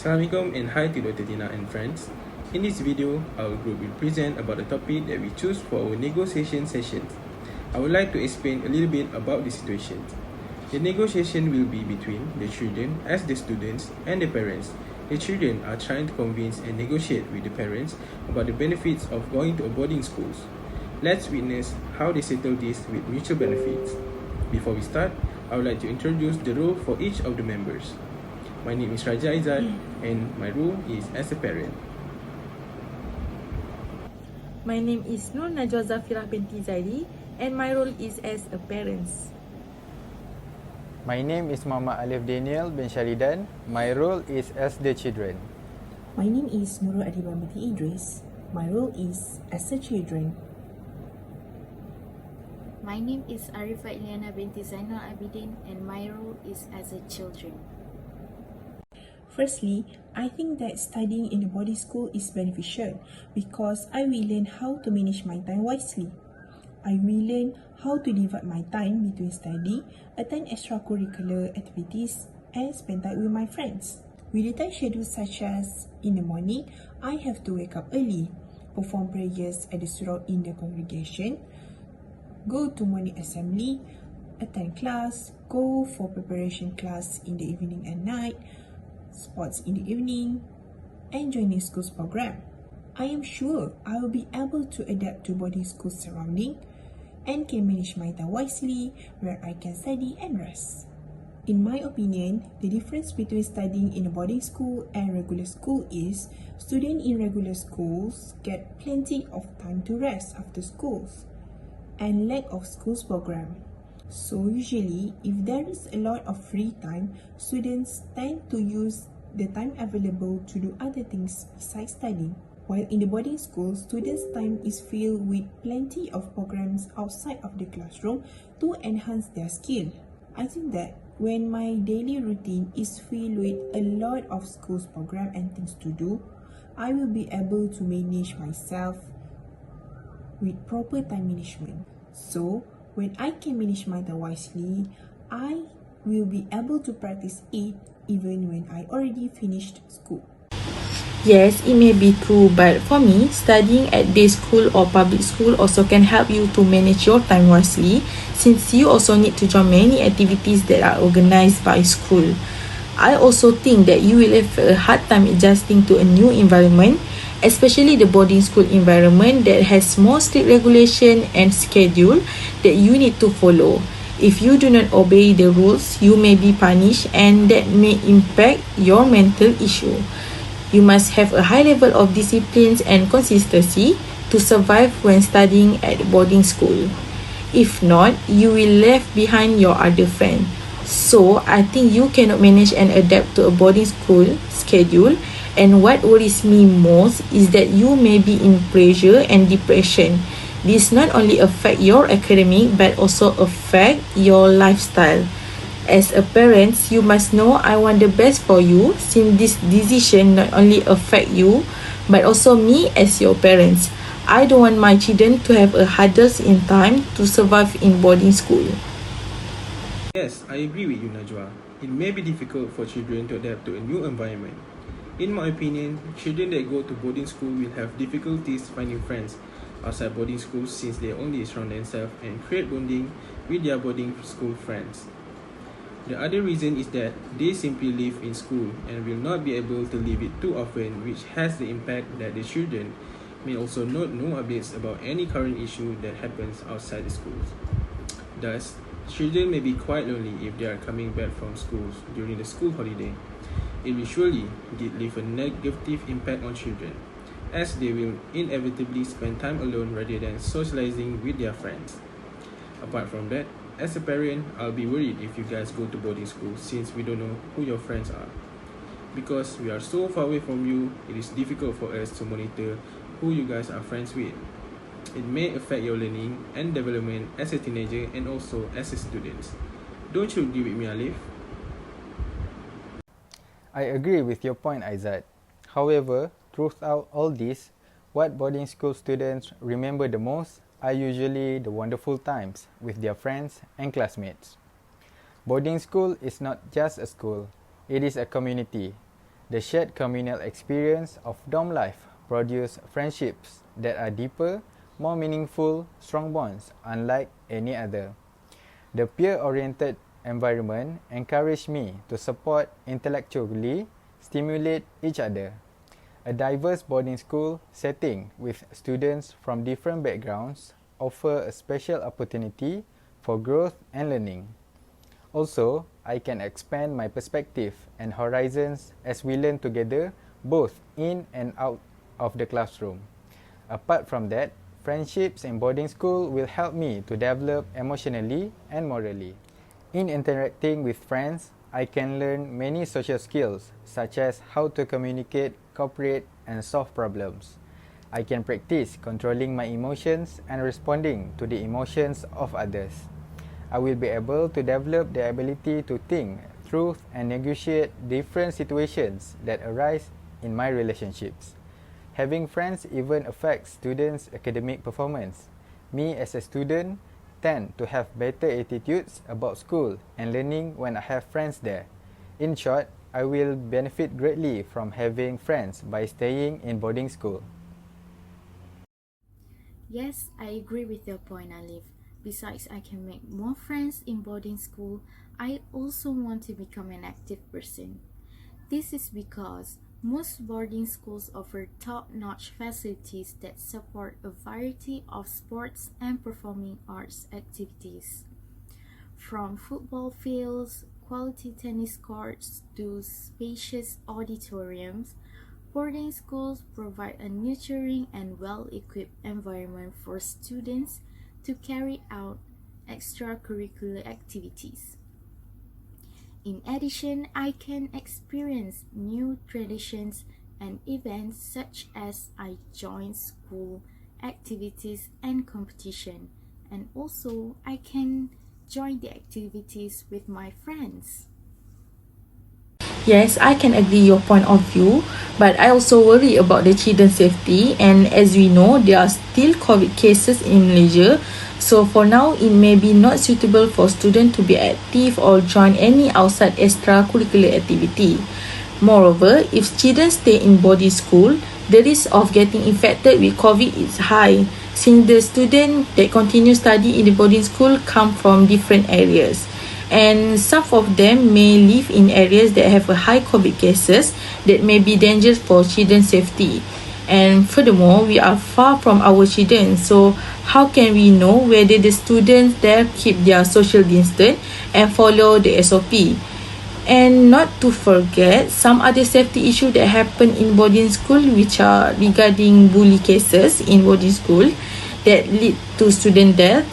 Assalamualaikum and hi to Dr. Tina and friends. In this video, our group will present about the topic that we choose for our negotiation sessions. I would like to explain a little bit about the situation. The negotiation will be between the children as the students and the parents. The children are trying to convince and negotiate with the parents about the benefits of going to a boarding schools. Let's witness how they settle this with mutual benefits. Before we start, I would like to introduce the role for each of the members. My name is Raja Aizat and my role is as a parent. My name is Najwa Zafirah binti Zairi and my role is as a parent. My name is Mama Aliff Danial bin Sharidan. My role is as the children. My name is Nurul Adibah binti Idris. My role is as the children. My name is Ariffa Ilyana binti Zainol Abidin and my role is as a children. Firstly, I think that studying in a boarding school is beneficial because I will learn how to manage my time wisely. I will learn how to divide my time between study, attend extracurricular activities, and spend time with my friends. With the time schedule such as in the morning, I have to wake up early, perform prayers at the surau in the congregation, go to morning assembly, attend class, go for preparation class in the evening and night, sports in the evening, and joining school's program. I am sure I will be able to adapt to boarding school surrounding and can manage my time wisely where I can study and rest. In my opinion, the difference between studying in a boarding school and regular school is students in regular schools get plenty of time to rest after schools and lack of school's program. So usually, if there is a lot of free time, students tend to use the time available to do other things besides studying. While in the boarding school, students' time is filled with plenty of programs outside of the classroom to enhance their skill. I think that when my daily routine is filled with a lot of school's program and things to do, I will be able to manage myself with proper time management. So, when I can manage my time wisely, I will be able to practice it even when I already finished school. Yes, it may be true, but for me, studying at day school or public school also can help you to manage your time wisely since you also need to join many activities that are organized by school. I also think that you will have a hard time adjusting to a new environment, especially the boarding school environment that has more strict regulation and schedule that you need to follow. If you do not obey the rules, you may be punished and that may impact your mental issue. You must have a high level of discipline and consistency to survive when studying at boarding school. If not, you will left behind your other friend. So, I think you cannot manage and adapt to a boarding school schedule. And what worries me most is that you may be in pressure and depression. This not only affect your academic but also affect your lifestyle. As a parent, you must know I want the best for you since this decision not only affect you but also me as your parents. I don't want my children to have a hardest in time to survive in boarding school. Yes, I agree with you, Najwa. It may be difficult for children to adapt to a new environment. In my opinion, children that go to boarding school will have difficulties finding friends outside boarding schools since they only surround themselves and create bonding with their boarding school friends. The other reason is that they simply live in school and will not be able to leave it too often, which has the impact that the children may also not know updates about any current issue that happens outside the schools. Thus, children may be quite lonely if they are coming back from schools during the school holiday. It will surely leave a negative impact on children, as they will inevitably spend time alone rather than socializing with their friends. Apart from that, as a parent, I'll be worried if you guys go to boarding school since we don't know who your friends are. Because we are so far away from you, it is difficult for us to monitor who you guys are friends with. It may affect your learning and development as a teenager and also as a student. Don't you agree with me, Aliff? I agree with your point, Aizat. However, throughout all this, what boarding school students remember the most are usually the wonderful times with their friends and classmates. Boarding school is not just a school, it is a community. The shared communal experience of dorm life produce friendships that are deeper, more meaningful, strong bonds unlike any other. The peer-oriented environment encouraged me to support intellectually, stimulate each other. A diverse boarding school setting with students from different backgrounds offer a special opportunity for growth and learning. Also, I can expand my perspective and horizons as we learn together both in and out of the classroom. Apart from that, friendships in boarding school will help me to develop emotionally and morally. In interacting with friends, I can learn many social skills such as how to communicate, cooperate, and solve problems. I can practice controlling my emotions and responding to the emotions of others. I will be able to develop the ability to think through and negotiate different situations that arise in my relationships. Having friends even affects students' academic performance. Me as a student tend to have better attitudes about school and learning when I have friends there. In short, I will benefit greatly from having friends by staying in boarding school. Yes, I agree with your point, Aliff. Besides, I can make more friends in boarding school. I also want to become an active person. This is because most boarding schools offer top-notch facilities that support a variety of sports and performing arts activities. From football fields, quality tennis courts to spacious auditoriums, boarding schools provide a nurturing and well-equipped environment for students to carry out extracurricular activities. In addition, I can experience new traditions and events such as I join school activities and competition, and also I can join the activities with my friends. Yes, I can agree your point of view, but I also worry about the children's safety, and as we know, there are still COVID cases in Malaysia. So for now, it may be not suitable for students to be active or join any outside extracurricular activity. Moreover, if children stay in boarding school, the risk of getting infected with COVID is high, since the students that continue study in the boarding school come from different areas. And some of them may live in areas that have a high COVID cases that may be dangerous for children's safety. And furthermore, we are far from our children, so how can we know whether the students there keep their social distance and follow the SOP? And not to forget some other safety issues that happen in boarding school, which are regarding bully cases in boarding school that lead to student death.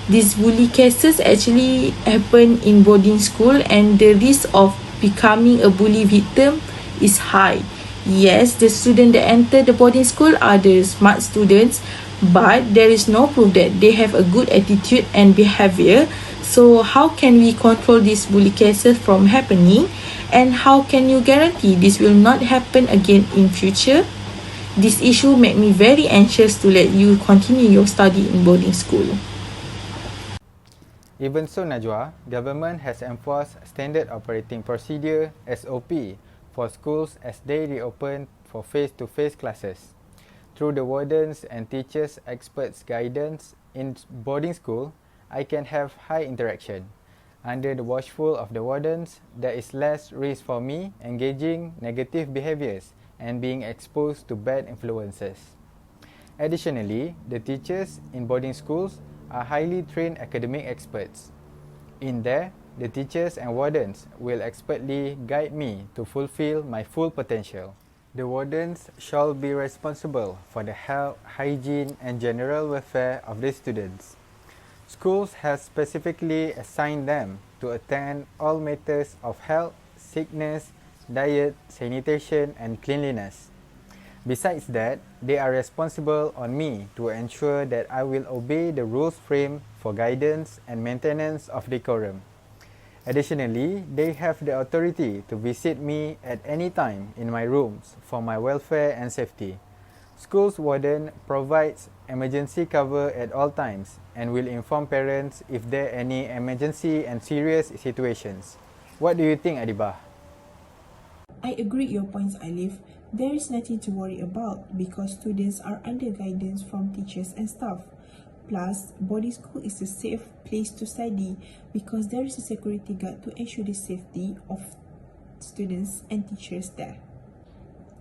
These bully cases actually happen in boarding school, and the risk of becoming a bully victim is high. Yes, the students that enter the boarding school are the smart students, but there is no proof that they have a good attitude and behavior. So how can we control these bully cases from happening, and how can you guarantee this will not happen again in future? This issue make me very anxious to let you continue your study in boarding school. Even so, Najwa, government has enforced Standard Operating Procedure (SOP) for schools as they reopen for face-to-face classes. Through the wardens and teachers' experts' guidance in boarding school, I can have high interaction. Under the watchful of the wardens, there is less risk for me engaging negative behaviors and being exposed to bad influences. Additionally, the teachers in boarding schools are highly trained academic experts. In there, the teachers and wardens will expertly guide me to fulfill my full potential. The wardens shall be responsible for the health, hygiene, and general welfare of the students. Schools have specifically assigned them to attend all matters of health, sickness, diet, sanitation, and cleanliness. Besides that, they are responsible on me to ensure that I will obey the rules framed for guidance and maintenance of decorum. Additionally, they have the authority to visit me at any time in my rooms for my welfare and safety. School's warden provides emergency cover at all times and will inform parents if there are any emergency and serious situations. What do you think, Adibah? I agree with your points, Aliff. There is nothing to worry about because students are under guidance from teachers and staff. Plus, boarding school is a safe place to study because there is a security guard to ensure the safety of students and teachers there.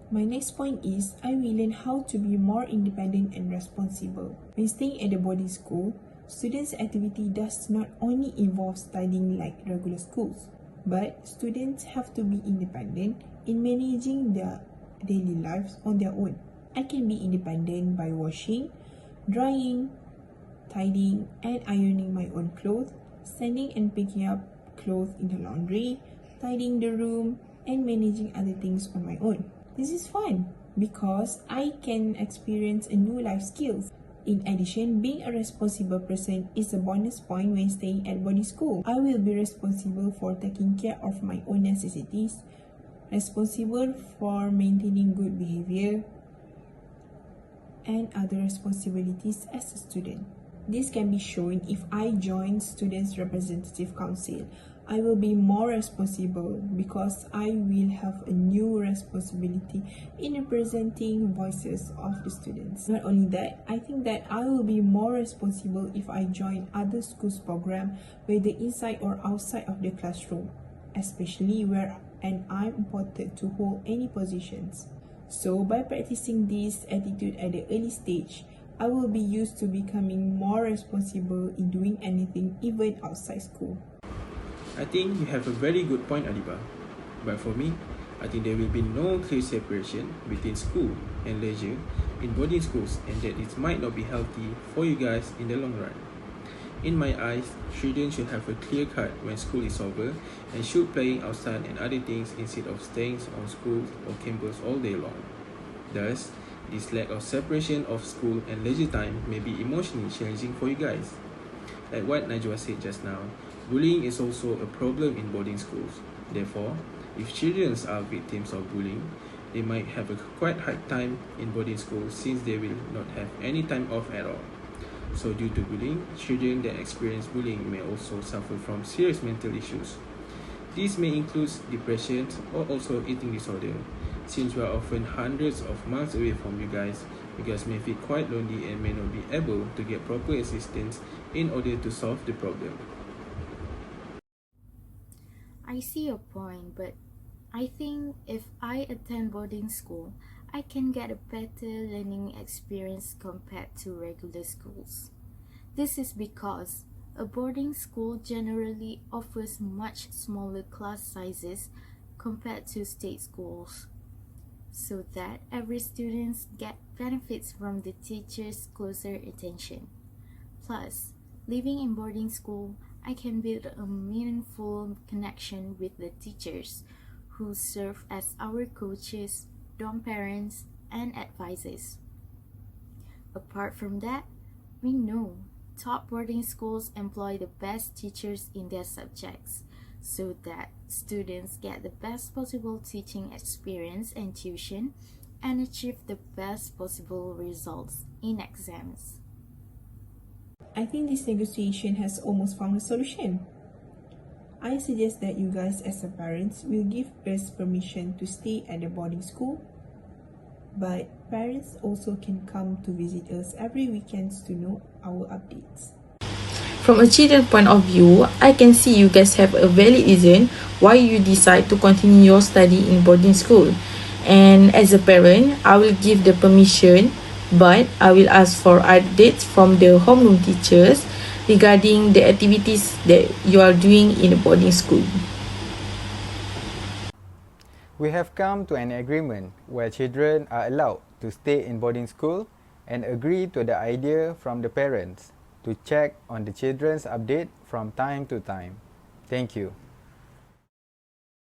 My next point is I will learn how to be more independent and responsible. When staying at the boarding school, students' activity does not only involve studying like regular schools, but students have to be independent in managing their daily lives on their own. I can be independent by washing, drying, tidying and ironing my own clothes, sending and picking up clothes in the laundry, tidying the room, and managing other things on my own. This is fun because I can experience a new life skills. In addition, being a responsible person is a bonus point when staying at boarding school. I will be responsible for taking care of my own necessities, responsible for maintaining good behavior, and other responsibilities as a student. This can be shown if I join Students' Representative Council. I will be more responsible because I will have a new responsibility in representing voices of the students. Not only that, I think that I will be more responsible if I join other schools' program, whether inside or outside of the classroom, especially where I'm appointed to hold any positions. So by practicing this attitude at the early stage, I will be used to becoming more responsible in doing anything even outside school. I think you have a very good point, Adibah. But for me, I think there will be no clear separation between school and leisure in boarding schools, and that it might not be healthy for you guys in the long run. In my eyes, children should have a clear cut when school is over and should playing outside and other things instead of staying on school or campus all day long. Thus, this lack of separation of school and leisure time may be emotionally challenging for you guys. Like what Najwa said just now, bullying is also a problem in boarding schools. Therefore, if children are victims of bullying, they might have a quite hard time in boarding school since they will not have any time off at all. So due to bullying, children that experience bullying may also suffer from serious mental issues. These may include depression or also eating disorder. Since we are often hundreds of miles away from you guys may feel quite lonely and may not be able to get proper assistance in order to solve the problem. I see your point, but I think if I attend boarding school, I can get a better learning experience compared to regular schools. This is because a boarding school generally offers much smaller class sizes compared to state schools, so that every student gets benefits from the teacher's closer attention. Plus, living in boarding school, I can build a meaningful connection with the teachers who serve as our coaches, dorm parents, and advisors. Apart from that, we know top boarding schools employ the best teachers in their subjects so that students get the best possible teaching experience and tuition and achieve the best possible results in exams. I think this negotiation has almost found a solution. I suggest that you guys as a parents will give us permission to stay at the boarding school, but parents also can come to visit us every weekends to know our updates. From a children point of view, I can see you guys have a valid reason why you decide to continue your study in boarding school. And as a parent, I will give the permission, but I will ask for updates from the homeroom teachers regarding the activities that you are doing in the boarding school. We have come to an agreement where children are allowed to stay in boarding school and agree to the idea from the parents to check on the children's update from time to time. Thank you.